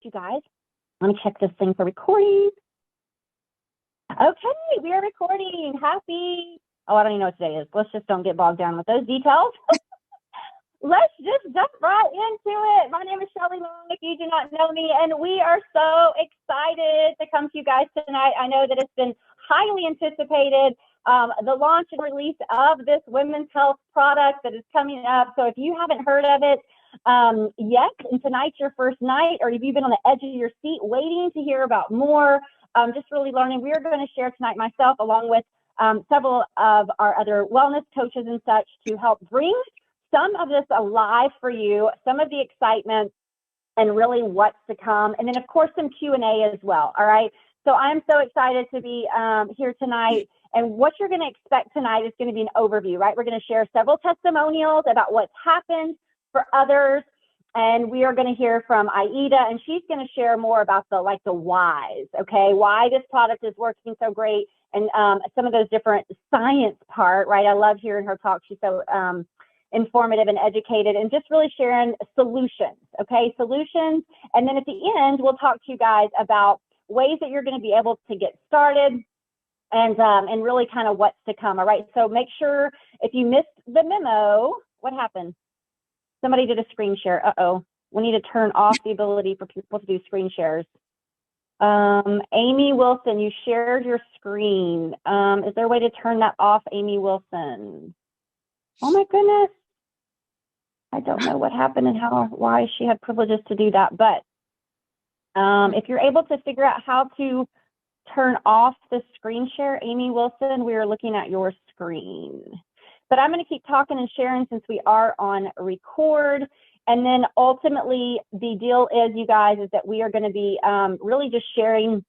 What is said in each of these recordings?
you guys. Let me check this thing for recording. Okay, we are recording. Happy. Oh, I don't even know what today is. Let's just don't get bogged down with those details. Let's just jump right into it. My name is Shelly Long, if you do not know me, and we are so excited to come to you guys tonight. I know that it's been highly anticipated, the launch and release of this women's health product that is coming up. So if you haven't heard of it yet, and tonight's your first night, or if you've been on the edge of your seat waiting to hear about more, just really learning, we are going to share tonight myself along with several of our other wellness coaches and such to help bring some of this alive for you, some of the excitement and really what's to come. And then of course, some Q&A as well. All right. So I'm so excited to be here tonight. And what you're going to expect tonight is going to be an overview, right? We're going to share several testimonials about what's happened for others. And we are going to hear from Aida, and she's going to share more about the whys, okay? Why this product is working so great, and some of those different science part, right? I love hearing her talk. She's so informative and educated, and just really sharing solutions, okay? Solutions. And then at the end, we'll talk to you guys about ways that you're going to be able to get started and really kind of what's to come, all right? So make sure if you missed the memo, what happened? Somebody did a screen share. Uh-oh. We need to turn off the ability for people to do screen shares. Amy Wilson, you shared your screen. Is there a way to turn that off, Amy Wilson? Oh my goodness. I don't know what happened and why she had privileges to do that. But if you're able to figure out how to turn off the screen share, Amy Wilson, we are looking at your screen. But I'm going to keep talking and sharing since we are on record. And then ultimately, the deal is, you guys, is that we are going to be really just sharing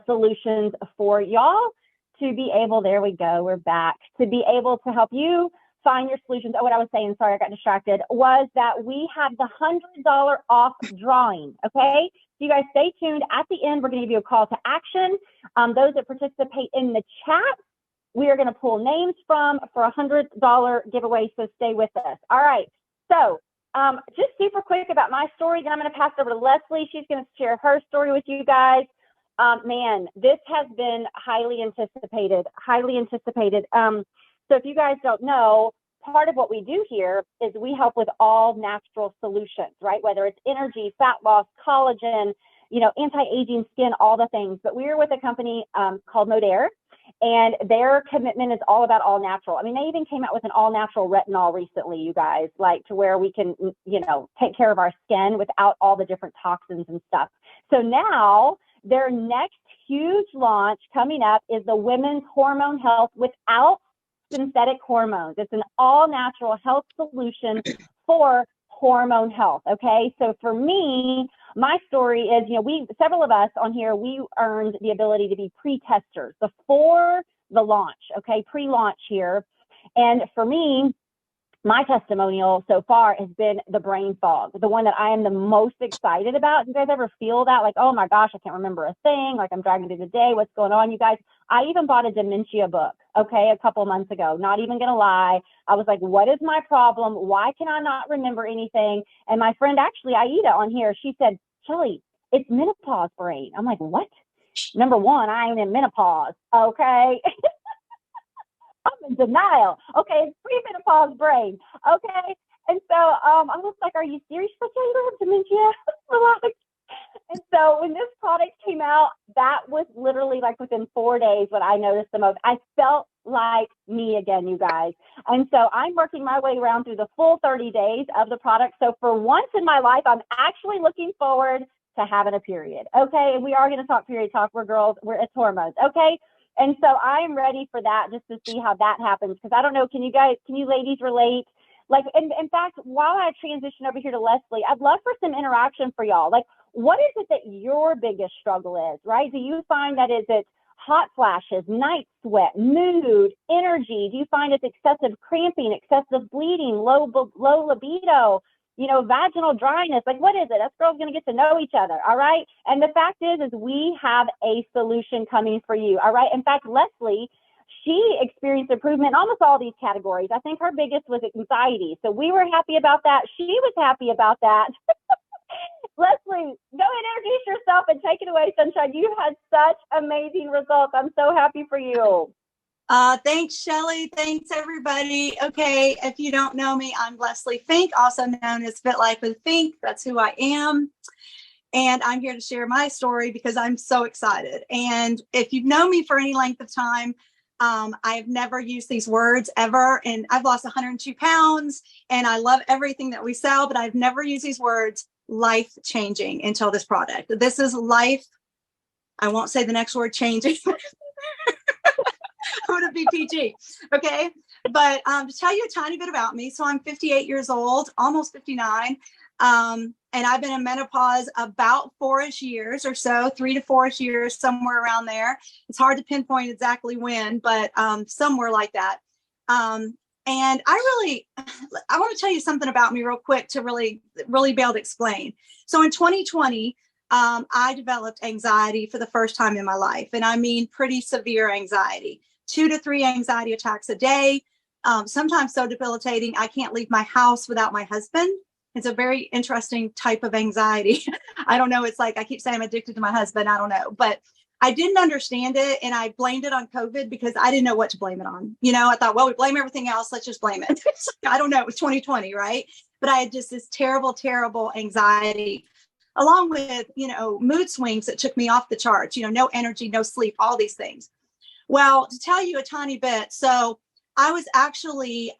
solutions for y'all to be able, there we go, we're back, to be able to help you find your solutions. Oh, what I was saying, sorry, I got distracted, was that we have the $100 off drawing, okay? So you guys stay tuned. At the end, we're going to give you a call to action. Those that participate in the chat, we are going to pull names from for a $100 giveaway, so stay with us. All right, so just super quick about my story, then I'm going to pass it over to Leslie. She's going to share her story with you guys. Man, this has been highly anticipated, highly anticipated. So if you guys don't know, part of what we do here is we help with all natural solutions, right? Whether it's energy, fat loss, collagen, you know, anti-aging skin, all the things. But we're with a company called Modere, and their commitment is all about all natural. I mean, they even came out with an all natural retinol recently, you guys, like to where we can, you know, take care of our skin without all the different toxins and stuff. So now their next huge launch coming up is the Women's Hormone Health without synthetic hormones. It's an all natural health solution for hormone health. Okay. So for me, my story is, you know, several of us on here, we earned the ability to be pre-testers before the launch. Okay. Pre-launch here. And for me, my testimonial so far has been the brain fog, the one that I am the most excited about. Do you guys ever feel that? Like, oh my gosh, I can't remember a thing. Like I'm dragging through the day. What's going on, you guys? I even bought a dementia book, okay, a couple months ago. Not even going to lie. I was like, what is my problem? Why can I not remember anything? And my friend, actually, Aida on here, she said, Shelly, it's menopause brain. I'm like, what? Number one, I ain't in menopause, okay? I'm in denial. Okay, it's premenopause brain. Okay. And so I was like, are you serious? She's like, yeah, you don't have dementia. Relax. And so when this product came out, that was literally like within 4 days what I noticed the most. I felt like me again, you guys. And so I'm working my way around through the full 30 days of the product. So for once in my life, I'm actually looking forward to having a period. Okay. And we are going to talk period talk. We're girls. It's hormones. Okay. And so I'm ready for that, just to see how that happens. Because I don't know, can you ladies relate? Like, in fact, while I transition over here to Leslie, I'd love for some interaction for y'all. Like, what is it that your biggest struggle is, right? Do you find that it's hot flashes, night sweat, mood, energy? Do you find it's excessive cramping, excessive bleeding, low libido, you know, vaginal dryness? Like, what is it? Us girls going to get to know each other, all right? And the fact is we have a solution coming for you, all right? In fact, Leslie, she experienced improvement in almost all these categories. I think her biggest was anxiety. So we were happy about that. She was happy about that. Leslie, go ahead amazing results. I'm so happy for you. Thanks, Shelly. Thanks, everybody. Okay, if you don't know me, I'm Leslie Fink, also known as Fit Life with Fink. That's who I am. And I'm here to share my story because I'm so excited. And if you've known me for any length of time, I've never used these words ever. And I've lost 102 pounds and I love everything that we sell, but I've never used these words life-changing until this product. This is life. I won't say the next word, changing. I'm going to be PG. Okay. But to tell you a tiny bit about me. So I'm 58 years old, almost 59. And I've been in menopause about 4-ish years or so, 3 to 4-ish years, somewhere around there. It's hard to pinpoint exactly when, but somewhere like that. And I want to tell you something about me real quick to really be able to explain. So in 2020, I developed anxiety for the first time in my life. And I mean, pretty severe anxiety, 2 to 3 anxiety attacks a day. Sometimes so debilitating, I can't leave my house without my husband. It's a very interesting type of anxiety. I don't know. It's like, I keep saying I'm addicted to my husband. I don't know, but I didn't understand it. And I blamed it on COVID because I didn't know what to blame it on. You know, I thought, well, we blame everything else. Let's just blame it. I don't know. It was 2020, right? But I had just this terrible, terrible anxiety along with, mood swings that took me off the charts, no energy, no sleep, all these things. Well, to tell you a tiny bit. So I was actually,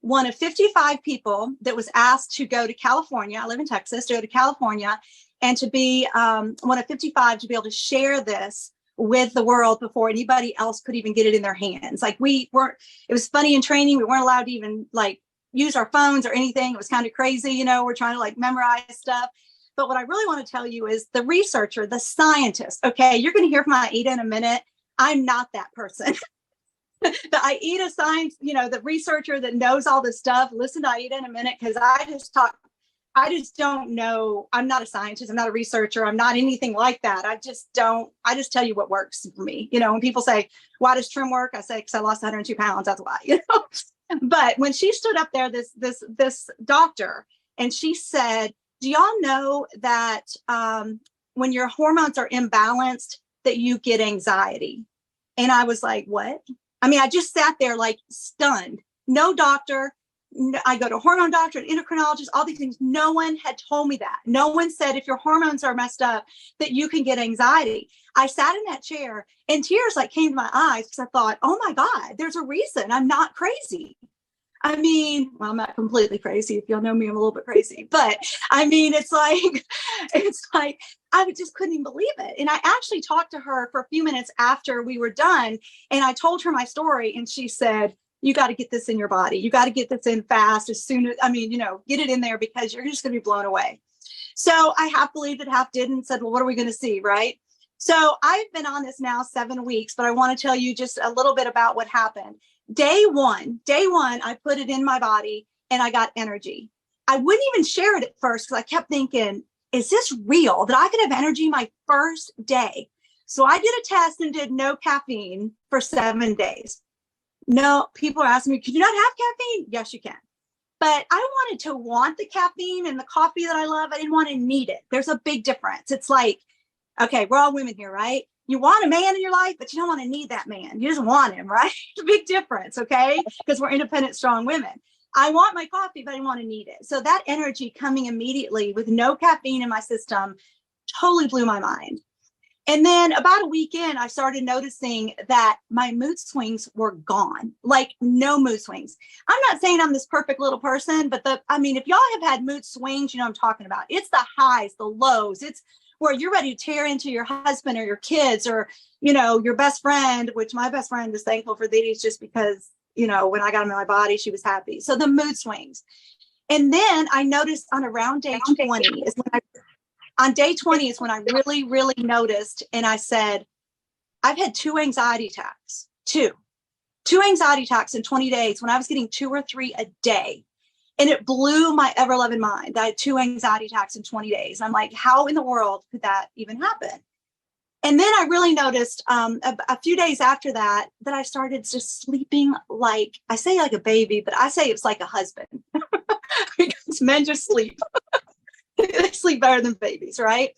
one of 55 people that was asked to go to California. I live in Texas, to go to California and to be one of 55 to be able to share this with the world before anybody else could even get it in their hands. Like it was funny in training. We weren't allowed to even use our phones or anything. It was kind of crazy. We're trying to memorize stuff. But what I really want to tell you is the researcher, the scientist. Okay. You're going to hear from Aida in a minute. I'm not that person. The Aida science, the researcher that knows all this stuff, listen to Aida in a minute, because I just don't know. I'm not a scientist. I'm not a researcher. I'm not anything like that. I just tell you what works for me. When people say, why does trim work? I say, because I lost 102 pounds. That's why, But when she stood up there, this doctor, and she said, do y'all know that when your hormones are imbalanced, that you get anxiety? And I was like, what? I mean, I just sat there stunned. No doctor. I go to a hormone doctor, an endocrinologist, all these things. No one had told me that. No one said if your hormones are messed up that you can get anxiety. I sat in that chair and tears came to my eyes because I thought, oh my God, there's a reason I'm not crazy. I mean, well, I'm not completely crazy. If y'all know me, I'm a little bit crazy, but I mean, it's like I just couldn't even believe it. And I actually talked to her for a few minutes after we were done. And I told her my story and she said, you got to get this in your body. You got to get this in fast as soon as, get it in there because you're just going to be blown away. So I half believed it, half didn't, said, well, what are we going to see? Right. So I've been on this now 7 weeks, but I want to tell you just a little bit about what happened. Day one, I put it in my body and I got energy. I wouldn't even share it at first because I kept thinking, is this real that I could have energy my first day? So I did a test and did no caffeine for 7 days. No, people are asking me, can you not have caffeine? Yes, you can. But I wanted to want the caffeine and the coffee that I love. I didn't want to need it. There's a big difference. It's like, okay, we're all women here, right? You want a man in your life, but you don't want to need that man. You just want him, right? It's a big difference, okay? Because we're independent, strong women. I want my coffee, but I want to need it. So that energy coming immediately with no caffeine in my system totally blew my mind. And then about a week in, I started noticing that my mood swings were gone, no mood swings. I'm not saying I'm this perfect little person, but if y'all have had mood swings, you know what I'm talking about. It's the highs, the lows. It's where you're ready to tear into your husband or your kids or, your best friend, which my best friend is thankful for these just because, when I got them in my body, she was happy. So the mood swings. And then I noticed on around day 20 is when I really, really noticed. And I said, I've had 2 anxiety attacks, two anxiety attacks in 20 days when I was getting 2 or 3 a day. And it blew my ever loving mind. I had 2 anxiety attacks in 20 days. And I'm like, how in the world could that even happen? And then I really noticed a few days after that I started just sleeping I say like a baby, but I say it's like a husband because men just sleep. They sleep better than babies, right?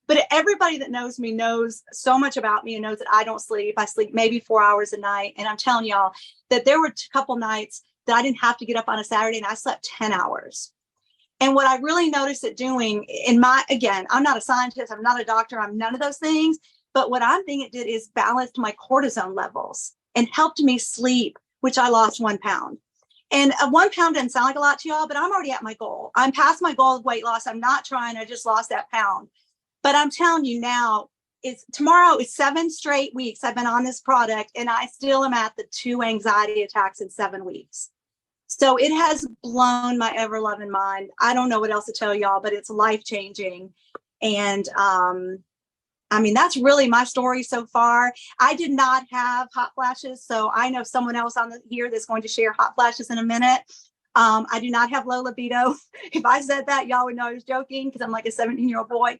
But everybody that knows me knows so much about me and knows that I don't sleep. I sleep maybe 4 hours a night. And I'm telling y'all that there were a couple nights that I didn't have to get up on a Saturday and I slept 10 hours. And what I really noticed it doing again, I'm not a scientist, I'm not a doctor, I'm none of those things. But what I'm thinking it did is balanced my cortisone levels and helped me sleep, which I lost 1 pound. And 1 pound doesn't sound like a lot to y'all, but I'm already at my goal. I'm past my goal of weight loss. I'm not trying, I just lost that pound. But I'm telling you now, tomorrow is 7 straight weeks I've been on this product, and I still am at the 2 anxiety attacks in 7 weeks. So it has blown my ever loving mind. I don't know what else to tell y'all, but it's life changing. And I mean, that's really my story so far. I did not have hot flashes, so I know someone else on here that's going to share hot flashes in a minute. I do not have low libido. If I said that, y'all would know I was joking because I'm like a 17-year-old boy.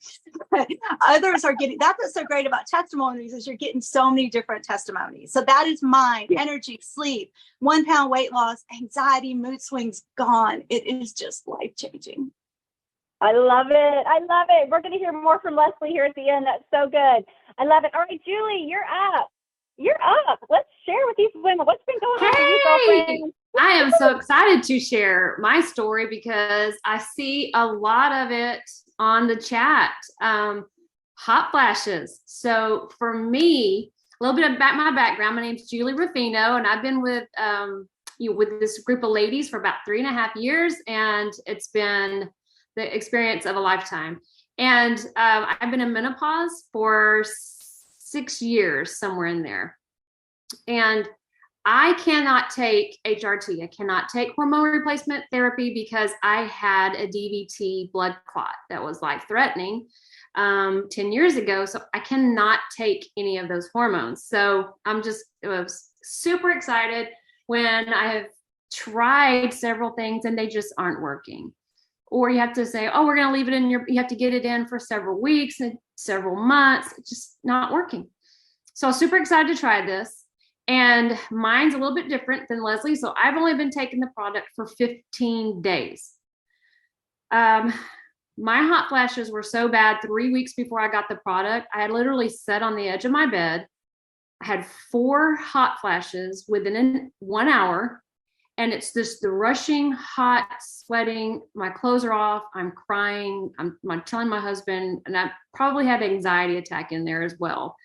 But others are getting, that's what's so great about testimonies is you're getting so many different testimonies. So that is mine. Energy, sleep, 1 pound weight loss, anxiety, mood swings gone. It is just life-changing. I love it. I love it. We're going to hear more from Leslie here at the end. That's so good. I love it. All right, Julie, you're up. You're up. Let's share with these women. What's been going on with you, girlfriend? I am so excited to share my story because I see a lot of it on the chat. Hot flashes. So for me, a little bit about my background. My name's Julie Ruffino, and I've been with this group of ladies for about 3.5 years, and it's been the experience of a lifetime. And I've been in menopause for 6 years, somewhere in there. And I cannot take HRT. I cannot take hormone replacement therapy because I had a DVT blood clot that was life-threatening 10 years ago. So I cannot take any of those hormones. So I was super excited when I have tried several things and they just aren't working. Or you have to say, oh, we're going to leave it in you have to get it in for several weeks and several months. It's just not working. So super excited to try this. And mine's a little bit different than Leslie. So I've only been taking the product for 15 days. My hot flashes were so bad 3 weeks before I got the product. I had literally sat on the edge of my bed. I had 4 hot flashes within 1 hour. And it's just the rushing, hot, sweating. My clothes are off. I'm crying. I'm telling my husband, and I probably had an anxiety attack in there as well.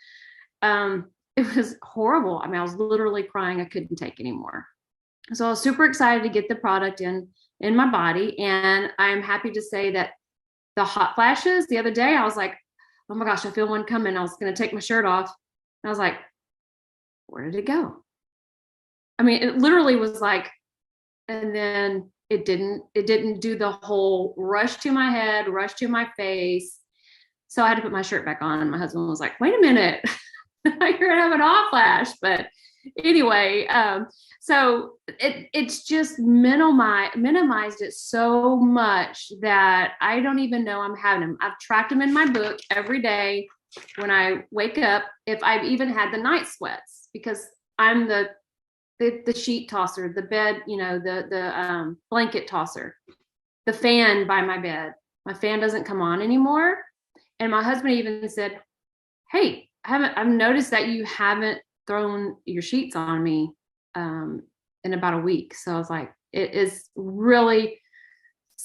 It was horrible. I mean, I was literally crying. I couldn't take anymore. So I was super excited to get the product in my body. And I'm happy to say that the hot flashes the other day, I was like, oh my gosh, I feel one coming. I was going to take my shirt off. And I was like, where did it go? I mean, it literally was like, and then it didn't do the whole rush to my head, rush to my face. So I had to put my shirt back on. And my husband was like, wait a minute. You're gonna have an hot flash. But anyway, so it's just minimized it so much that I don't even know I'm having them. I've tracked them in my book every day when I wake up, if I've even had the night sweats, because I'm the sheet tosser, the bed, the blanket tosser, the fan by my bed. My fan doesn't come on anymore. And my husband even said, hey, I've noticed that you haven't thrown your sheets on me in about a week. So I was like, it is really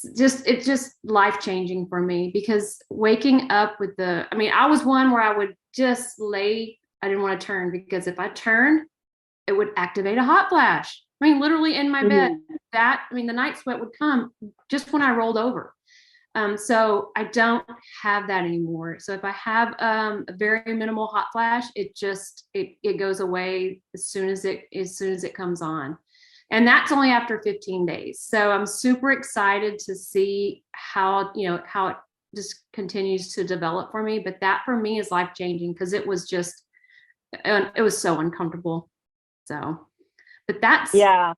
it's just life-changing for me, because waking up with I was one where I would just lay, I didn't want to turn, because if I turned, it would activate a hot flash. I mean, literally in my bed, the night sweat would come just when I rolled over. So I don't have that anymore. So if I have a very minimal hot flash, it goes away as soon as it comes on. And that's only after 15 days. So I'm super excited to see how it just continues to develop for me. But that for me is life-changing, because it was so uncomfortable. So, but that's, and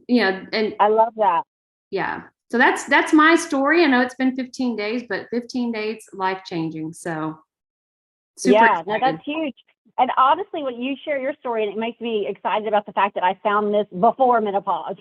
I love that. Yeah. So that's my story. I know it's been 15 days, but 15 days, life-changing. So super excited. No, that's huge. And honestly, when you share your story, and it makes me excited about the fact that I found this before menopause.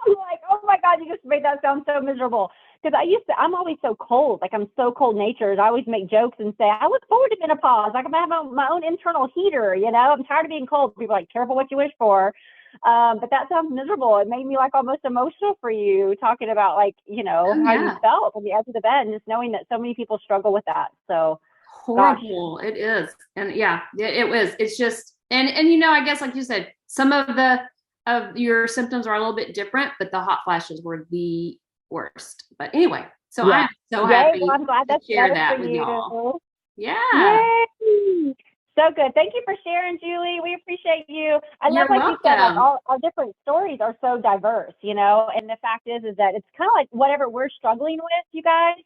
I'm like, oh my God, you just made that sound so miserable. because I'm always so cold. Like I'm so cold natured. I always make jokes and say, I look forward to menopause. Like I'm gonna have my own internal heater, you know, I'm tired of being cold. People are like, careful what you wish for. But that sounds miserable. It made me like almost emotional for you talking about like, you know, Oh, how yeah. you felt on the edge of the bed and just knowing that so many people struggle with that. So Horrible. It is. And yeah, it was. It's just, and you know, I guess like you said, some of your symptoms are a little bit different, but the hot flashes were the worst. But anyway, so yeah. I'm so Yay. happy Well, I'm glad to that's share better that for with you. y'all. Yeah. Yay. So good. Thank you for sharing, Julie. We appreciate you. I love, You're like you said, like welcome. all our different stories are so diverse, you know, and the fact is that it's kind of like whatever we're struggling with, you guys,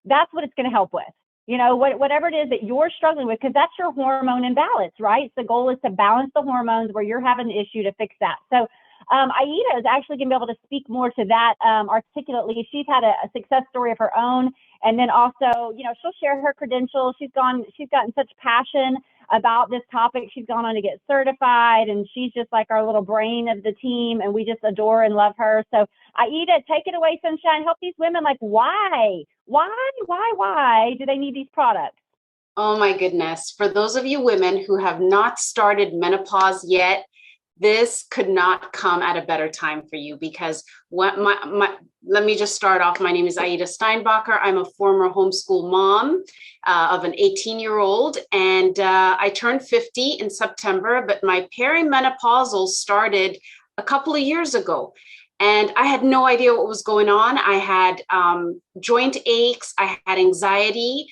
that's what it's going to help with. You know, whatever it is that you're struggling with, because that's your hormone imbalance, right? So the goal is to balance the hormones where you're having an issue to fix that. So Aida is actually going to be able to speak more to that articulately. She's had a success story of her own. And then also, you know, she'll share her credentials. She's gotten such passion about this topic. She's gone on to get certified, and she's just like our little brain of the team, and we just adore and love her. So Aida, take it away, Sunshine. Help these women. Like, why do they need these products? Oh my goodness. For those of you women who have not started menopause yet, this could not come at a better time for you, because let me just start off. My name is Aida Steinbacher. I'm a former homeschool mom of an 18-year-old, and I turned 50 in September, but my perimenopausal started a couple of years ago. And I had no idea what was going on. I had joint aches. I had anxiety.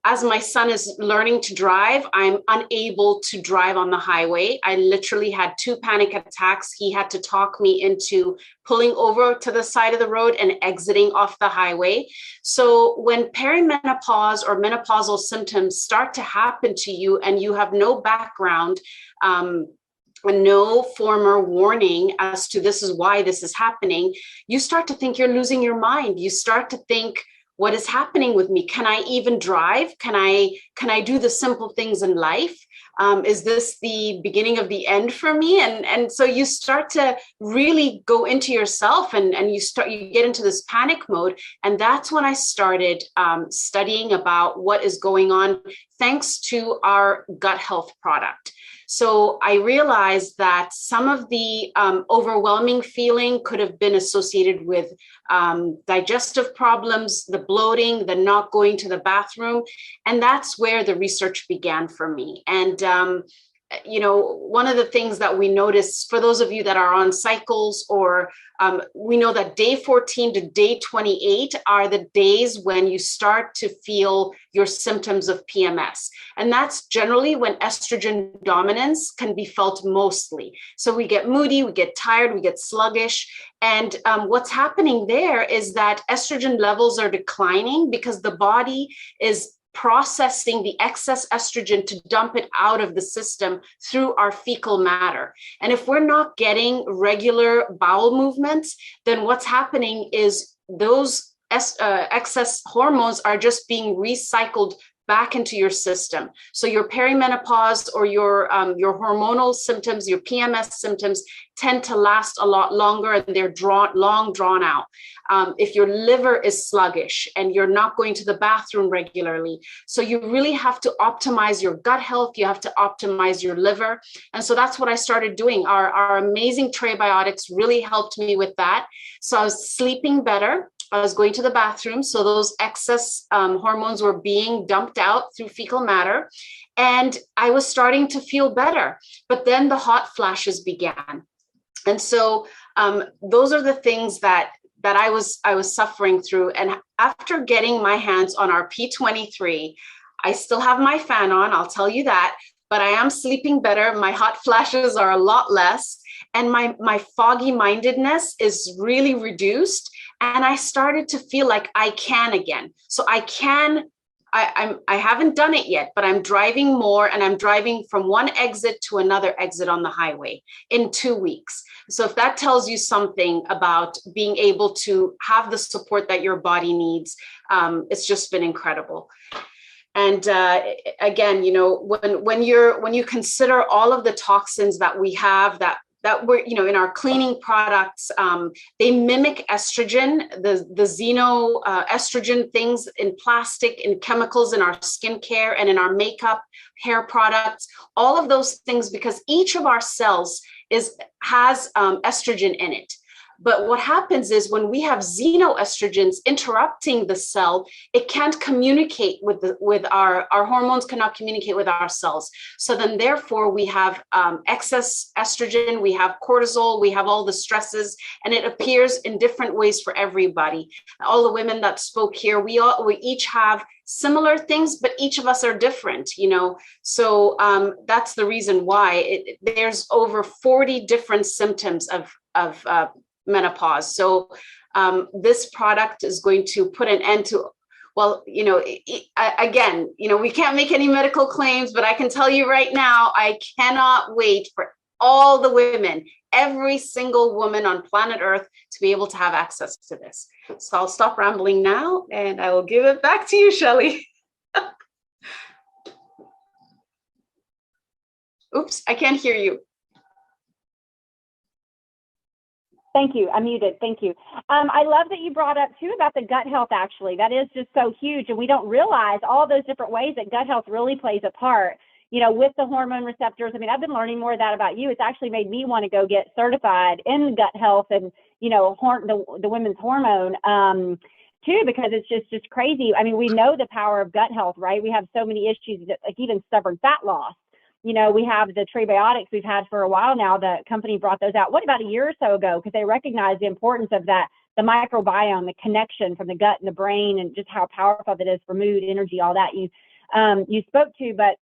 As my son is learning to drive, I'm unable to drive on the highway. I literally had 2 panic attacks. He had to talk me into pulling over to the side of the road and exiting off the highway. So when perimenopause or menopausal symptoms start to happen to you and you have no background, no former warning as to this is why this is happening, you start to think you're losing your mind. You start to think, what is happening with me? Can I even drive? Can I do the simple things in life? Is this the beginning of the end for me? And so you start to really go into yourself, and you get into this panic mode. And that's when I started studying about what is going on, thanks to our gut health product. So I realized that some of the overwhelming feeling could have been associated with digestive problems, the bloating, the not going to the bathroom. And that's where the research began for me. And, you know, one of the things that we notice, for those of you that are on cycles, or we know that day 14 to day 28 are the days when you start to feel your symptoms of PMS. And that's generally when estrogen dominance can be felt mostly. So we get moody, we get tired, we get sluggish. And what's happening there is that estrogen levels are declining because the body is processing the excess estrogen to dump it out of the system through our fecal matter. And if we're not getting regular bowel movements, then what's happening is those excess hormones are just being recycled back into your system. So your perimenopause or your hormonal symptoms, your PMS symptoms tend to last a lot longer, and they're drawn out. If your liver is sluggish and you're not going to the bathroom regularly, so you really have to optimize your gut health. You have to optimize your liver. And so that's what I started doing. Our amazing Trebiotics really helped me with that. So I was sleeping better. I was going to the bathroom, so those excess hormones were being dumped out through fecal matter, and I was starting to feel better. But then the hot flashes began, and so those are the things that I was suffering through. And after getting my hands on our P23, I still have my fan on, I'll tell you that, but I am sleeping better. My hot flashes are a lot less, and my foggy mindedness is really reduced. And I started to feel like I can again. So I haven't done it yet, but I'm driving more, and I'm driving from one exit to another exit on the highway in 2 weeks. So if that tells you something about being able to have the support that your body needs, it's just been incredible. And again, you know, when you consider all of the toxins that we have that that we're, in our cleaning products, they mimic estrogen, the xeno estrogen things in plastic, in chemicals, in our skincare and in our makeup, hair products, all of those things, because each of our cells has estrogen in it. But what happens is when we have xenoestrogens interrupting the cell, it can't communicate with our hormones cannot communicate with our cells. So then therefore we have excess estrogen, we have cortisol, we have all the stresses, and it appears in different ways for everybody. All the women that spoke here, we each have similar things, but each of us are different, So that's the reason why there's over 40 different symptoms of menopause. So this product is going to put an end to, well, again, we can't make any medical claims, but I can tell you right now, I cannot wait for all the women, every single woman on planet Earth, to be able to have access to this. So I'll stop rambling now and I will give it back to you, Shelley. Oops, I can't hear you. Thank you. I'm muted. Thank you. I love that you brought up too about the gut health, actually. That is just so huge. And we don't realize all those different ways that gut health really plays a part, with the hormone receptors. I mean, I've been learning more of that about you. It's actually made me want to go get certified in gut health and, the women's hormone too, because it's just crazy. I mean, we know the power of gut health, right? We have so many issues, like even stubborn fat loss. We have the prebiotics we've had for a while now. The company brought those out, about a year or so ago, because they recognized the importance of that, the microbiome, the connection from the gut and the brain, and just how powerful it is for mood, energy, all that you spoke to. But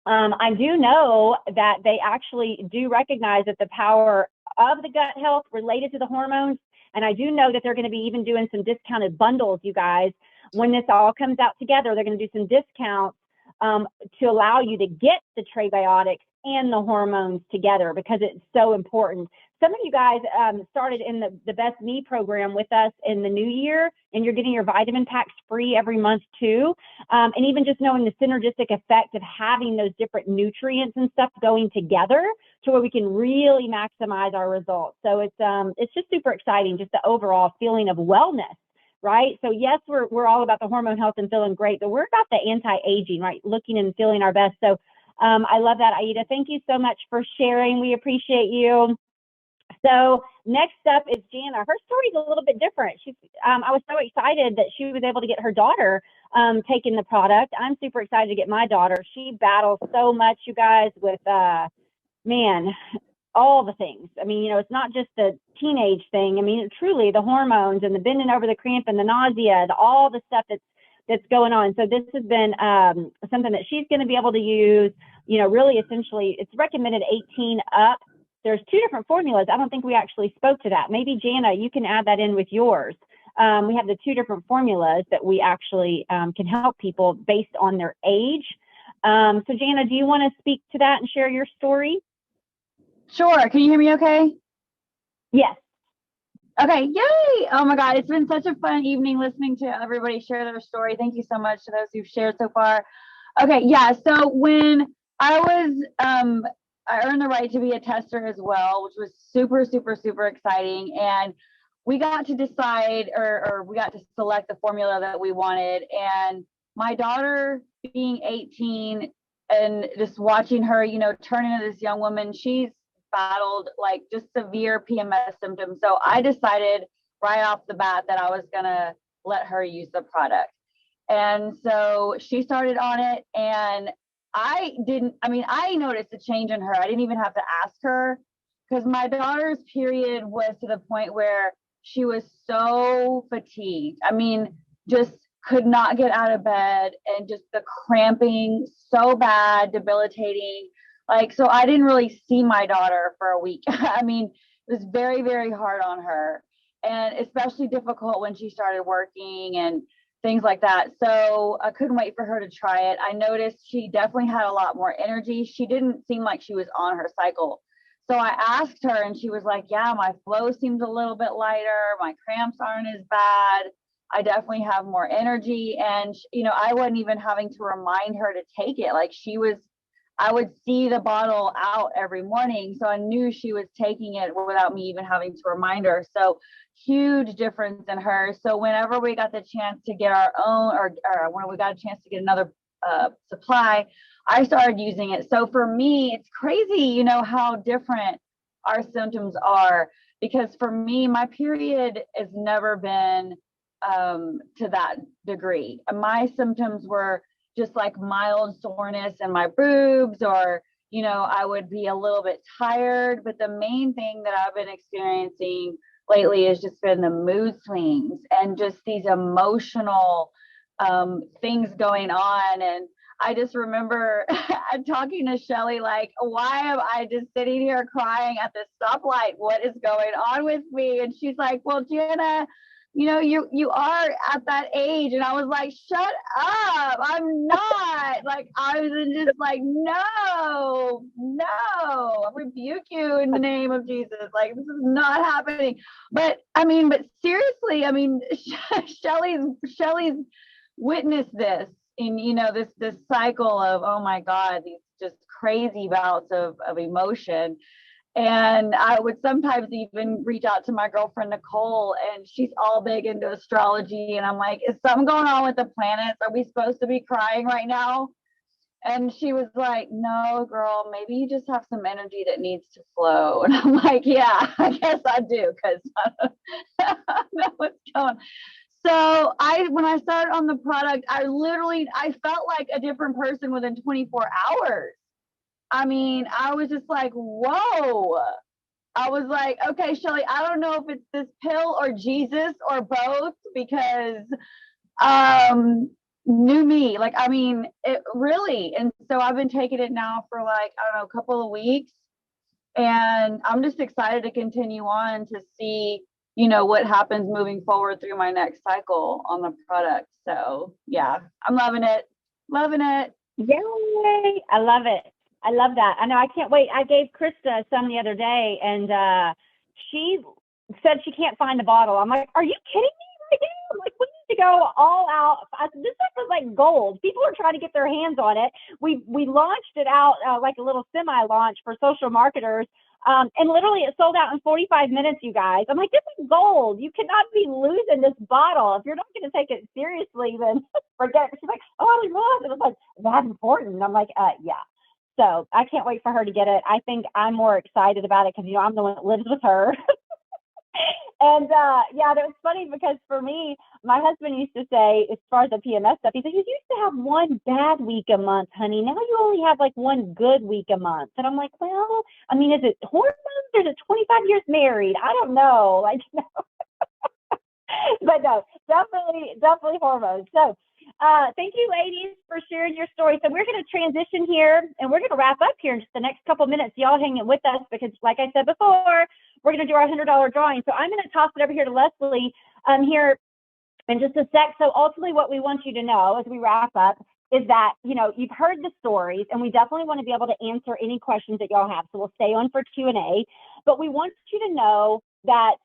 I do know that they actually do recognize that the power of the gut health related to the hormones. And I do know that they're going to be even doing some discounted bundles, you guys. When this all comes out together, they're going to do some discounts to allow you to get the prebiotics and the hormones together, because it's so important. Some of you guys started in the Best Me program with us in the new year, and you're getting your vitamin packs free every month too. And even just knowing the synergistic effect of having those different nutrients and stuff going together to where we can really maximize our results. So it's just super exciting, just the overall feeling of wellness. Right. So yes, we're all about the hormone health and feeling great, but we're about the anti-aging, right? Looking and feeling our best. So I love that, Aida. Thank you so much for sharing. We appreciate you. So next up is Jana. Her story's a little bit different. I was so excited that she was able to get her daughter taking the product. I'm super excited to get my daughter. She battles so much, you guys, with all the things. I mean, it's not just the teenage thing. I mean, truly the hormones and the bending over the cramp and the nausea, all the stuff that's going on. So this has been something that she's going to be able to use, really essentially it's recommended 18 up. There's 2 different formulas. I don't think we actually spoke to that. Maybe Jana, you can add that in with yours. We have the 2 different formulas that we actually can help people based on their age. So Jana, do you want to speak to that and share your story? Sure. Can you hear me okay? Yes. Okay. Yay. Oh my God. It's been such a fun evening listening to everybody share their story. Thank you so much to those who've shared so far. Okay. Yeah. So when I earned the right to be a tester as well, which was super, super, super exciting. And we got to decide or we got to select the formula that we wanted. And my daughter being 18 and just watching her, turn into this young woman, she's battled like just severe PMS symptoms. So I decided right off the bat that I was going to let her use the product. And so she started on it, and I noticed a change in her. I didn't even have to ask her, because my daughter's period was to the point where she was so fatigued. I mean, just could not get out of bed, and just the cramping so bad, debilitating. So I didn't really see my daughter for a week. I mean, it was very, very hard on her, and especially difficult when she started working and things like that. So I couldn't wait for her to try it. I noticed she definitely had a lot more energy. She didn't seem like she was on her cycle. So I asked her, and she was like, yeah, my flow seems a little bit lighter. My cramps aren't as bad. I definitely have more energy. And, I wasn't even having to remind her to take it. She was I would see the bottle out every morning. So I knew she was taking it without me even having to remind her. So huge difference in her. So whenever we got the chance to get our own, or when we got a chance to get another supply, I started using it. So for me, it's crazy, you know, how different our symptoms are. Because for me, my period has never been to that degree. My symptoms were just like mild soreness in my boobs, or, you know, I would be a little bit tired. But the main thing that I've been experiencing lately has just been the mood swings and just these emotional things going on. And I just remember talking to Shelly, like, why am I just sitting here crying at the stoplight? What is going on with me? And she's like, well, Jana, you know, you are at that age. And I was like, shut up. I'm not. Like, I was just like, no, I rebuke you in the name of Jesus. Like, this is not happening. But seriously, I mean, Shelly's witnessed this in, you know, this cycle of, oh my God, these just crazy bouts of emotion. And I would sometimes even reach out to my girlfriend Nicole, and she's all big into astrology, and I'm like, is something going on with the planets? Are we supposed to be crying right now? And she was like, no, girl, maybe you just have some energy that needs to flow. And I'm like, yeah, I guess I do, because I don't know what's going on. So when I started on the product, I felt like a different person within 24 hours. I mean, I was just like, whoa. I was like, okay, Shelly, I don't know if it's this pill or Jesus or both, because new me, like, I mean, it really. And so I've been taking it now for like, I don't know, a couple of weeks. And I'm just excited to continue on to see, you know, what happens moving forward through my next cycle on the product. So yeah, I'm loving it. Yay! I love it. I love that. I know. I can't wait. I gave Krista some the other day, and she said she can't find the bottle. I'm like, are you kidding me right now? I'm like, we need to go all out. I said, this stuff is like gold. People are trying to get their hands on it. We launched it out like a little semi-launch for social marketers. And literally it sold out in 45 minutes, you guys. I'm like, this is gold. You cannot be losing this bottle. If you're not going to take it seriously, then forget it. She's like, oh, I realized it was like that important. And I'm like, yeah. So I can't wait for her to get it. I think I'm more excited about it because, you know, I'm the one that lives with her. And yeah, that was funny because for me, my husband used to say, as far as the PMS stuff, he said, you used to have one bad week a month, honey. Now you only have like one good week a month. And I'm like, well, I mean, is it hormones or is it 25 years married? I don't know. Like, no. But no, definitely hormones. So thank you, ladies, for sharing your story. So we're going to transition here, and we're going to wrap up here in just the next couple minutes. Y'all hang with us because, like I said before, we're going to do our $100 drawing. So I'm going to toss it over here to Leslie here in just a sec. So ultimately what we want you to know as we wrap up is that, you know, you've heard the stories, and we definitely want to be able to answer any questions that y'all have. So we'll stay on for Q&A. But we want you to know that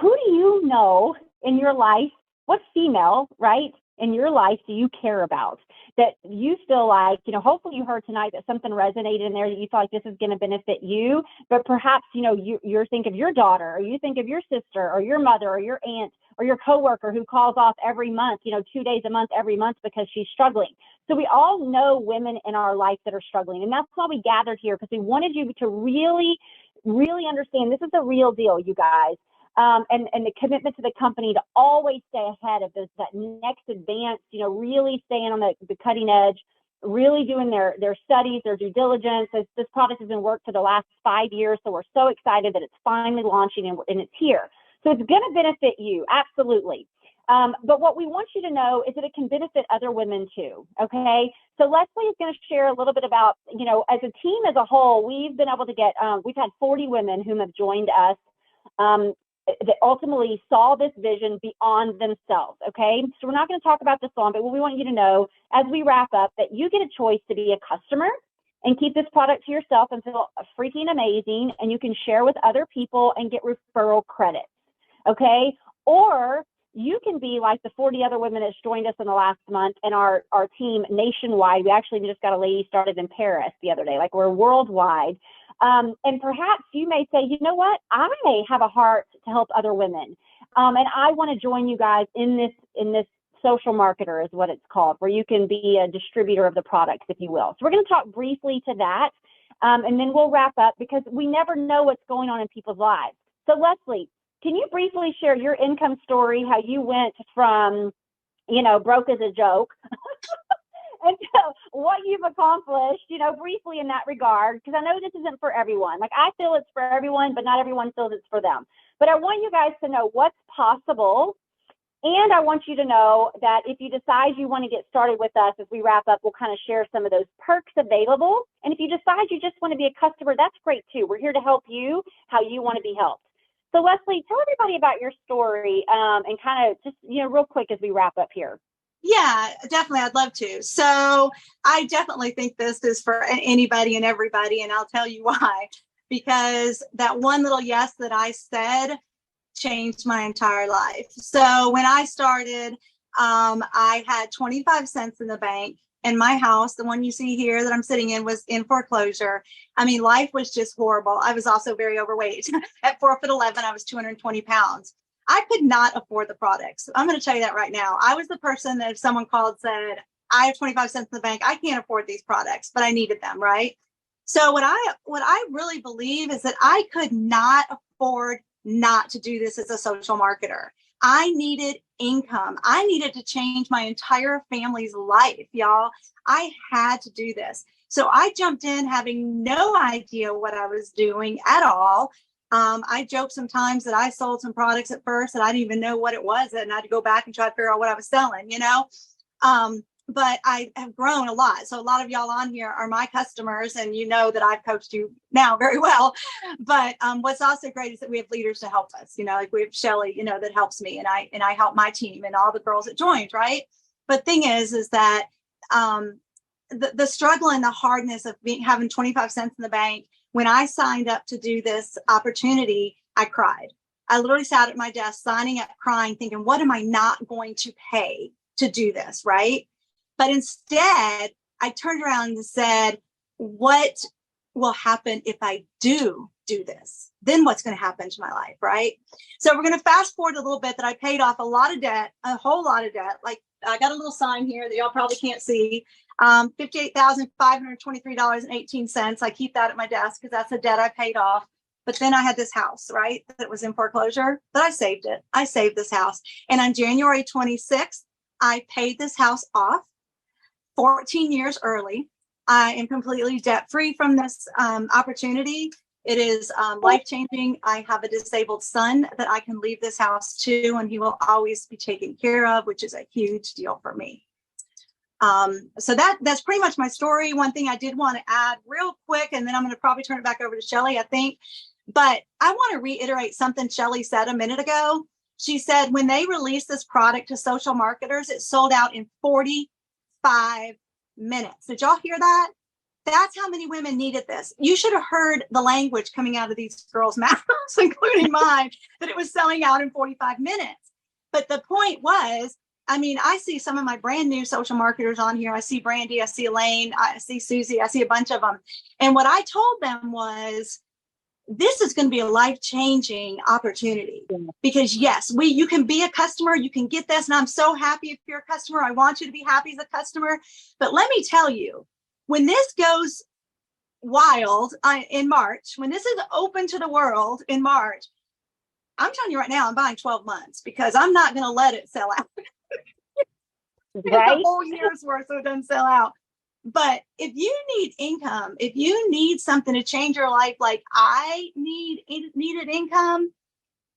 who do you know in your life, what female, right, in your life do you care about, that you feel like, you know, hopefully you heard tonight that something resonated in there, that you feel like this is going to benefit you, but perhaps, you know, you think of your daughter, or you think of your sister or your mother or your aunt or your coworker who calls off every month, you know, 2 days a month, every month because she's struggling. So we all know women in our life that are struggling. And that's why we gathered here, because we wanted you to really, really understand this is the real deal, you guys. And the commitment to the company to always stay ahead of that next advance, you know, really staying on the cutting edge, really doing their studies, their due diligence. This product has been worked for the last 5 years, so we're so excited that it's finally launching and it's here. So it's going to benefit you, absolutely. But what we want you to know is that it can benefit other women too, okay? So Leslie is going to share a little bit about, you know, as a team as a whole, we've been able to get, we've had 40 women who have joined us that ultimately saw this vision beyond themselves, okay? So we're not going to talk about this long, but what we want you to know as we wrap up, that you get a choice to be a customer and keep this product to yourself and feel freaking amazing, and you can share with other people and get referral credits, okay? Or you can be like the 40 other women that's joined us in the last month, and our team nationwide. We actually just got a lady started in Paris the other day. Like, we're worldwide. And perhaps you may say, you know what, I have a heart to help other women. And I want to join you guys in this social marketer is what it's called, where you can be a distributor of the products, if you will. So we're going to talk briefly to that. And then we'll wrap up, because we never know what's going on in people's lives. So Leslie, can you briefly share your income story, how you went from, broke as a joke and what you've accomplished, briefly in that regard, because I know this isn't for everyone. Like, I feel it's for everyone, but not everyone feels it's for them. But I want you guys to know what's possible. And I want you to know that if you decide you want to get started with us, as we wrap up, we'll kind of share some of those perks available. And if you decide you just want to be a customer, that's great too. We're here to help you how you want to be helped. So Leslie, tell everybody about your story, and kind of just, real quick as we wrap up here. Yeah, definitely. I'd love to. So I definitely think this is for anybody and everybody. And I'll tell you why. Because that one little yes that I said changed my entire life. So when I started, I had 25 cents in the bank, and my house, the one you see here that I'm sitting in, was in foreclosure. I mean, life was just horrible. I was also very overweight. At 4'11", I was 220 pounds. I could not afford the products. I'm going to tell you that right now. I was the person that if someone called, said, I have 25 cents in the bank, I can't afford these products, but I needed them, right? So what I really believe is that I could not afford not to do this as a social marketer. I needed income. I needed to change my entire family's life, y'all. I had to do this. So I jumped in having no idea what I was doing at all. I joke sometimes that I sold some products at first that I didn't even know what it was, and I had to go back and try to figure out what I was selling, but I have grown a lot. So a lot of y'all on here are my customers, and you know that I've coached you now very well. But what's also great is that we have leaders to help us, like we have Shelly, that helps me, and I help my team and all the girls that joined, right? But thing is that the struggle and the hardness of having 25 cents in the bank, when I signed up to do this opportunity, I cried. I literally sat at my desk signing up, crying, thinking, what am I not going to pay to do this, right? But instead, I turned around and said, what will happen if I do this? Then what's going to happen to my life, right? So we're going to fast forward a little bit that I paid off a lot of debt, a whole lot of debt. Like, I got a little sign here that y'all probably can't see. $58,523.18. I keep that at my desk because that's a debt I paid off. But then I had this house, right, that was in foreclosure, but I saved it. I saved this house. And on January 26th, I paid this house off 14 years early. I am completely debt-free from this opportunity. It is life-changing. I have a disabled son that I can leave this house to, and he will always be taken care of, which is a huge deal for me. So that's pretty much my story. One thing I did want to add real quick, and then I'm going to probably turn it back over to Shelly, I think. But I want to reiterate something Shelly said a minute ago. She said when they released this product to social marketers, it sold out in 45 minutes. Did y'all hear that? That's how many women needed this. You should have heard the language coming out of these girls' mouths, including mine, that it was selling out in 45 minutes. But the point was, I mean, I see some of my brand new social marketers on here. I see Brandy, I see Elaine, I see Susie, I see a bunch of them. And what I told them was, this is going to be a life-changing opportunity because yes, you can be a customer, you can get this. And I'm so happy if you're a customer. I want you to be happy as a customer. But let me tell you, when this goes wild in March, when this is open to the world in March, I'm telling you right now, I'm buying 12 months because I'm not going to let it sell out. Right? The whole year's worth so it doesn't sell out. But if you need income, if you need something to change your life, like I needed income,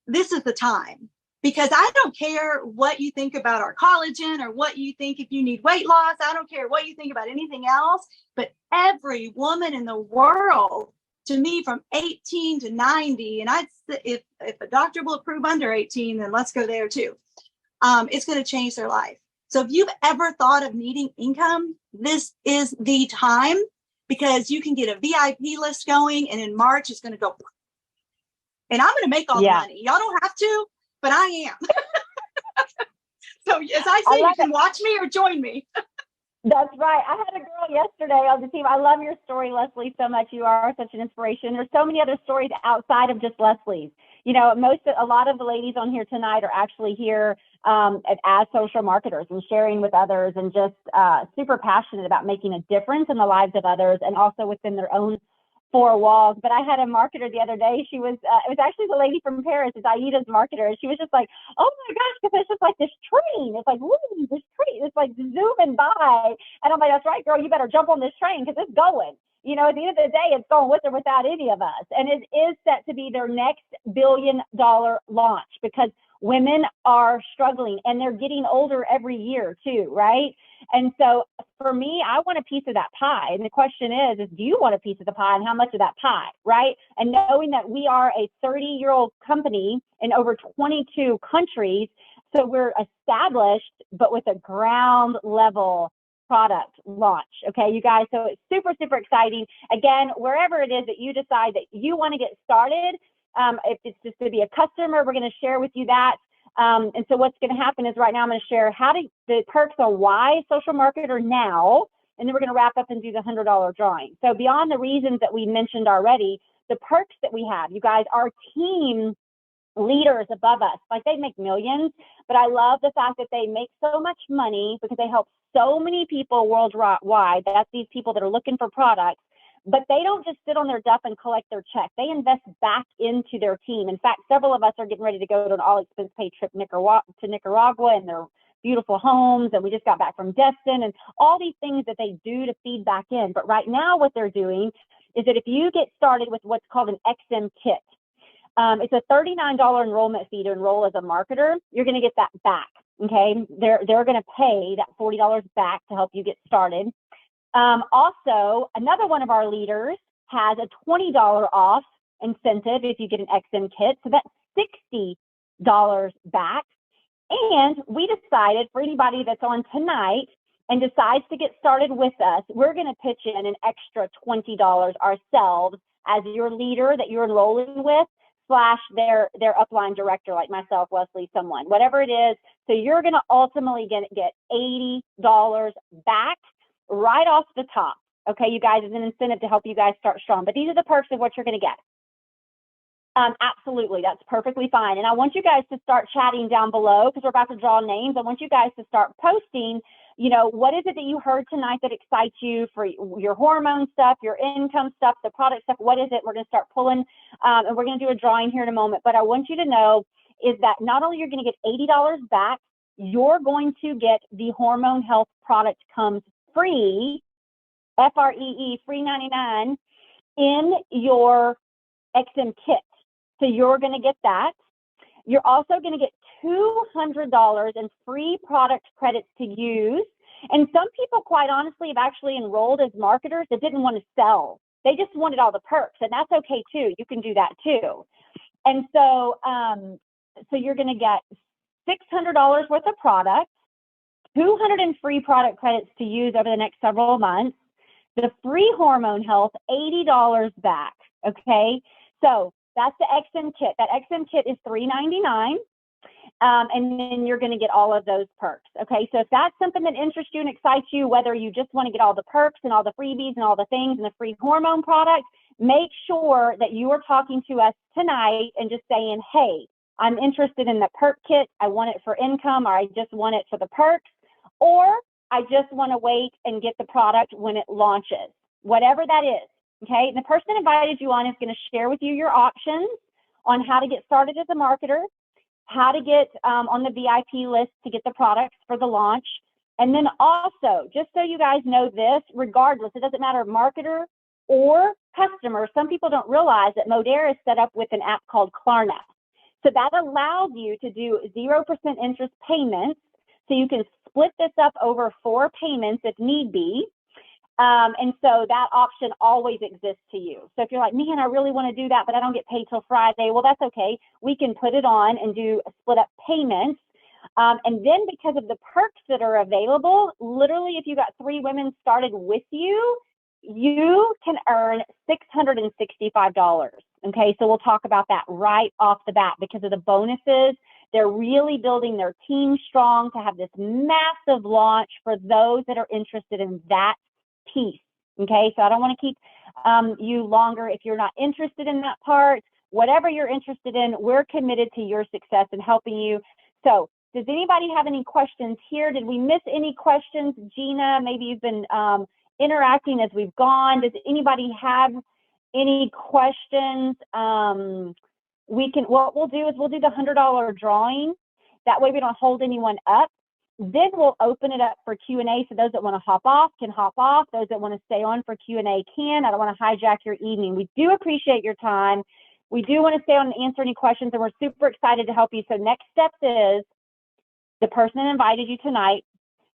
this is the time. Because I don't care what you think about our collagen or what you think if you need weight loss. I don't care what you think about anything else. But every woman in the world, to me, from 18 to 90, and if a doctor will approve under 18, then let's go there too. It's going to change their life. So if you've ever thought of needing income, this is the time because you can get a VIP list going, and in March it's going to go. And I'm going to make all the money. Y'all don't have to, but I am. So as I say, you can watch me or join me. That's right. I had a girl yesterday on the team. I love your story, Leslie, so much. You are such an inspiration. There's so many other stories outside of just Leslie's. You know, a lot of the ladies on here tonight are actually here as social marketers and sharing with others, and just super passionate about making a difference in the lives of others and also within their own four walls. But I had a marketer the other day. She was, it was actually the lady from Paris, it's Aida's marketer. And she was just like, oh my gosh, because it's just like this train. It's like, woo, this train, it's like zooming by. And I'm like, that's right, girl, you better jump on this train because it's going. You know, at the end of the day, it's going with or without any of us. And it is set to be their next $1 billion launch, because women are struggling and they're getting older every year too, right? And so for me, I want a piece of that pie. And the question is do you want a piece of the pie, and how much of that pie, right? And knowing that we are a 30-year-old company in over 22 countries, so we're established, but with a ground level product launch. Okay, you guys. So it's super, super exciting. Again, wherever it is that you decide that you want to get started, if it's just to be a customer, we're going to share with you that. And so what's going to happen is right now I'm going to share the perks on why social marketer now, and then we're going to wrap up and do the $100 drawing. So beyond the reasons that we mentioned already, the perks that we have, you guys, our team leaders above us, like they make millions, but I love the fact that they make so much money because they help so many people worldwide. That's these people that are looking for products, but they don't just sit on their duff and collect their check. They invest back into their team. In fact, several of us are getting ready to go to an all-expense paid trip to Nicaragua in their beautiful homes, and we just got back from Destin, and all these things that they do to feed back in. But right now what they're doing is that if you get started with what's called an XM kit, it's a $39 enrollment fee to enroll as a marketer. You're going to get that back. Okay, they're going to pay that $40 back to help you get started. Also, another one of our leaders has a $20 off incentive if you get an XM kit, so that's $60 back. And we decided for anybody that's on tonight and decides to get started with us, we're going to pitch in an extra $20 ourselves as your leader that you're enrolling with, / their upline director, like myself, Leslie, someone, whatever it is. So you're going to ultimately get $80 back right off the top. Okay, you guys, as an incentive to help you guys start strong. But these are the perks of what you're going to get. Absolutely, that's perfectly fine. And I want you guys to start chatting down below because we're about to draw names. I want you guys to start posting, you know, what is it that you heard tonight that excites you for your hormone stuff, your income stuff, the product stuff? What is it? We're going to start pulling, and we're going to do a drawing here in a moment. But I want you to know is that not only you're going to get $80 back, you're going to get the Hormone Health product comes free, FREE, free 99 in your XM kit. So you're going to get that. You're also going to get $200 in free product credits to use. And some people, quite honestly, have actually enrolled as marketers that didn't want to sell. They just wanted all the perks, and that's okay too. You can do that too. And so, so you're going to get $600 worth of product, 200 in free product credits to use over the next several months, the free Hormone Health, $80 back. Okay, so that's the XM kit. That XM kit is $399. And then you're going to get all of those perks. Okay, so if that's something that interests you and excites you, whether you just want to get all the perks and all the freebies and all the things and the free hormone products, make sure that you are talking to us tonight and just saying, hey, I'm interested in the perk kit. I want it for income, or I just want it for the perks, or I just want to wait and get the product when it launches, whatever that is. Okay, and the person that invited you on is going to share with you your options on how to get started as a marketer, how to get on the VIP list to get the products for the launch. And then also, just so you guys know this, regardless, it doesn't matter marketer or customer, some people don't realize that Modera is set up with an app called Klarna. So that allows you to do 0% interest payments. So you can split this up over 4 payments if need be. And so that option always exists to you. So if you're like, man, I really want to do that, but I don't get paid till Friday. Well, that's okay. We can put it on and do a split up payments. And then because of the perks that are available, literally, if you got 3 women started with you, you can earn $665. Okay, so we'll talk about that right off the bat because of the bonuses They're really building their team strong to have this massive launch for those that are interested in that piece. Okay, so I don't want to keep you longer if you're not interested in that part. Whatever you're interested in, we're committed to your success and helping you. So does anybody have any questions here? Did we miss any questions? Gina, maybe you've been interacting as we've gone. Does anybody have any questions? What we'll do is we'll do the $100 drawing. That way we don't hold anyone up. Then we'll open it up for Q&A. So those that want to hop off can hop off. Those that want to stay on for Q&A can. I don't want to hijack your evening. We do appreciate your time. We do want to stay on and answer any questions, and we're super excited to help you. So next step is the person that invited you tonight,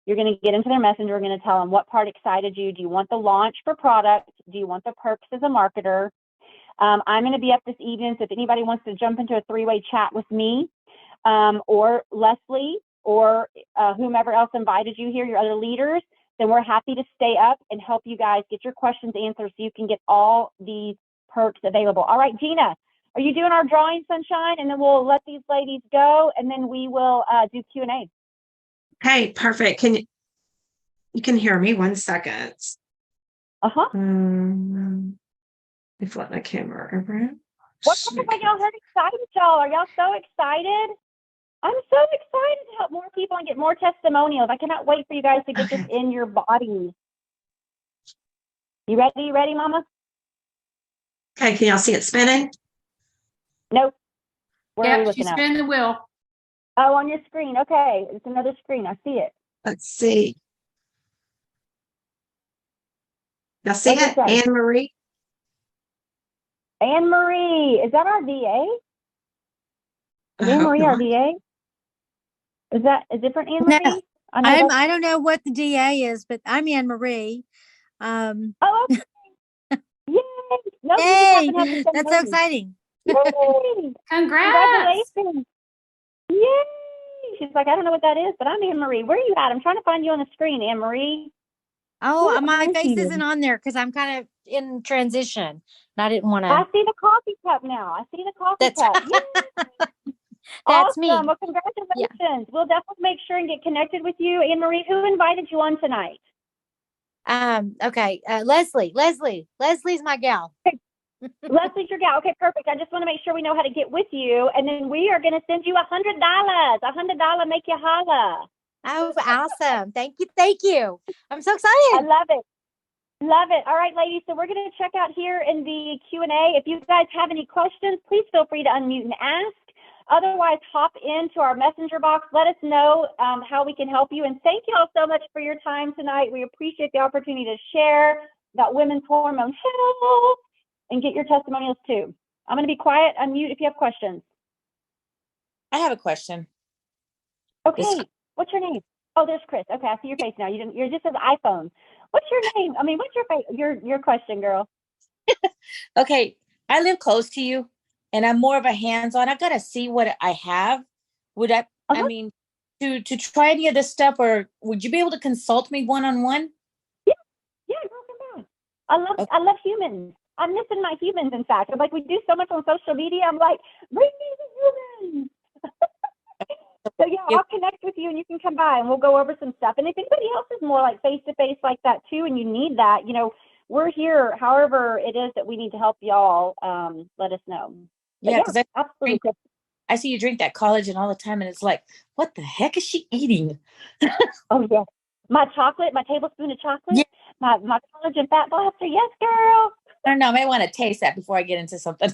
you're going to get into their messenger. We're going to tell them what part excited you. Do you want the launch for product? Do you want the perks as a marketer? I'm going to be up this evening, so if anybody wants to jump into a three-way chat with me or Leslie or whomever else invited you here, your other leaders, then we're happy to stay up and help you guys get your questions answered so you can get all these perks available. All right, Gina, are you doing our drawing, Sunshine? And then we'll let these ladies go, and then we will do Q&A. Okay, perfect. You can hear me? 1 second. Let me flip my camera over. What have y'all heard excited, y'all? Are y'all so excited? I'm so excited to help more people and get more testimonials. I cannot wait for you guys to get this in your bodies. You ready? You ready, Mama? Okay, can y'all see it spinning? Nope. Where are we Yep, looking she's at? spinning the wheel. Oh, on your screen. Okay, it's another screen. I see it. Let's see. Y'all see What's it it? say? Anne Marie? Anne Marie, is that our VA? Is I Anne hope Marie our not. VA? Is that a different Anne No, Marie? I don't know what the DA is, but I'm Anne Marie. Oh, okay. Yay! No, we just Yay! happen to have the same That's so name. exciting. Yay! Congrats. Congratulations! Yay! She's like, I don't know what that is, but I'm Anne Marie. Where are you at? I'm trying to find you on the screen, Anne Marie. Oh, Where my are face you? isn't on there because I'm kind of in transition. And I didn't want I to. see the coffee cup now. I see the coffee That's cup. Yay! that's Awesome. me. Well, congratulations. We'll definitely make sure and get connected with you. Anne Marie, who invited you on tonight? Okay. Leslie's my gal. Leslie's your gal. Okay, perfect. I just want to make sure we know how to get with you. And then we are going to send you $100. $100 make you holla. Oh, awesome. Thank you. Thank you. I'm so I excited. love it. Love it. All right, ladies. So we're going to check out here in the Q&A. If you guys have any questions, please feel free to unmute and ask. Otherwise, hop into our messenger box. Let us know how we can help you. And thank you all so much for your time tonight. We appreciate the opportunity to share about women's hormone health and get your testimonials too. I'm going to be quiet. Unmute if you have questions. I have a question. Okay. What's your name? Oh, there's Chris. Okay, I see your face now. You're just as iPhone. What's your name? I mean, what's your face? Your question, girl. Okay, I live close to you, and I'm more of a hands-on. I gotta see what I have. Would I? I mean, to try any of this stuff, or would you be able to consult me one-on-one? Yeah, girl, come on. I love humans. I'm missing my humans. In fact, I'm like, we do so much on social media. I'm like, bring me the humans. So yeah, I'll connect with you and you can come by and we'll go over some stuff. And if anybody else is more like face-to-face like that too, and you need that, we're here. However it is that we need to help y'all, let us know. But Yeah, because absolutely. I see you drink that collagen all the time, and it's like, what the heck is she eating? Oh yeah, my tablespoon of chocolate, Yeah. my collagen fat blaster. Yes, girl. I don't know. I may want to taste that before I get into something.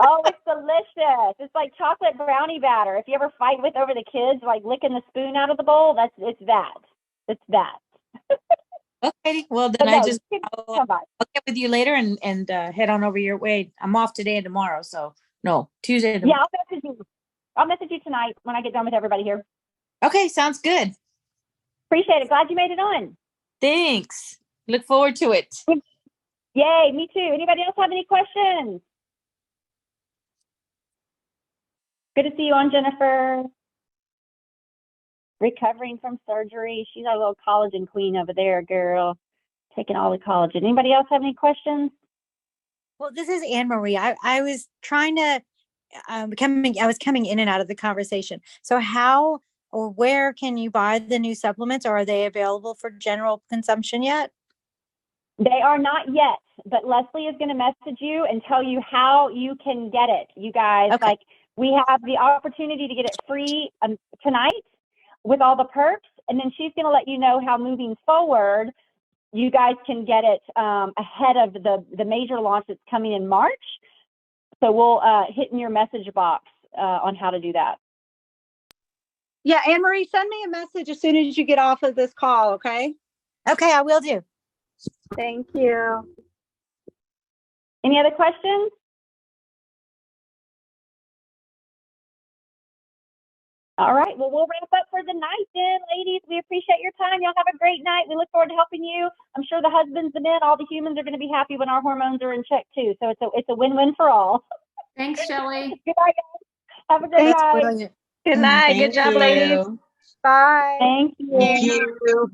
Oh, it's delicious. It's like chocolate brownie batter. If you ever fight with over the kids, like licking the spoon out of the bowl, it's that. Okay, well then I'll get with you later and head on over your way. I'm off today and tomorrow, so no, Tuesday. Yeah, I'll message you tonight when I get done with everybody here. Okay, sounds good. Appreciate it. Glad you made it on. Thanks. Look forward to it. Yay, me too. Anybody else have any questions? Good to see you on, Jennifer. Recovering from surgery. She's our little collagen queen over there, girl. Taking all the collagen. Anybody else have any questions? Well, this is Anne Marie. I was trying to I was coming in and out of the conversation. So how or where can you buy the new supplements, or are they available for general consumption yet? They are not yet, but Leslie is going to message you and tell you how you can get it. You guys, Okay. like, we have the opportunity to get it free tonight with all the perks, and then she's going to let you know how moving forward you guys can get it ahead of the major launch that's coming in March. So we'll hit in your message box on how to do that. Yeah, Anne Marie, send me a message as soon as you get off of this call, okay? Okay, I will do. Thank you. Any other questions? All right, well, we'll wrap up for the night then, ladies. We appreciate your time. Y'all have a great night. We look forward to helping you. I'm sure the husbands, the men, all the humans are going to be happy when our hormones are in check too. So it's a win-win for all. Thanks, Shelly. Good night, guys. Have a great That's night. brilliant. Good night. Good Thank job, you. ladies. Bye. Thank you. Thank you.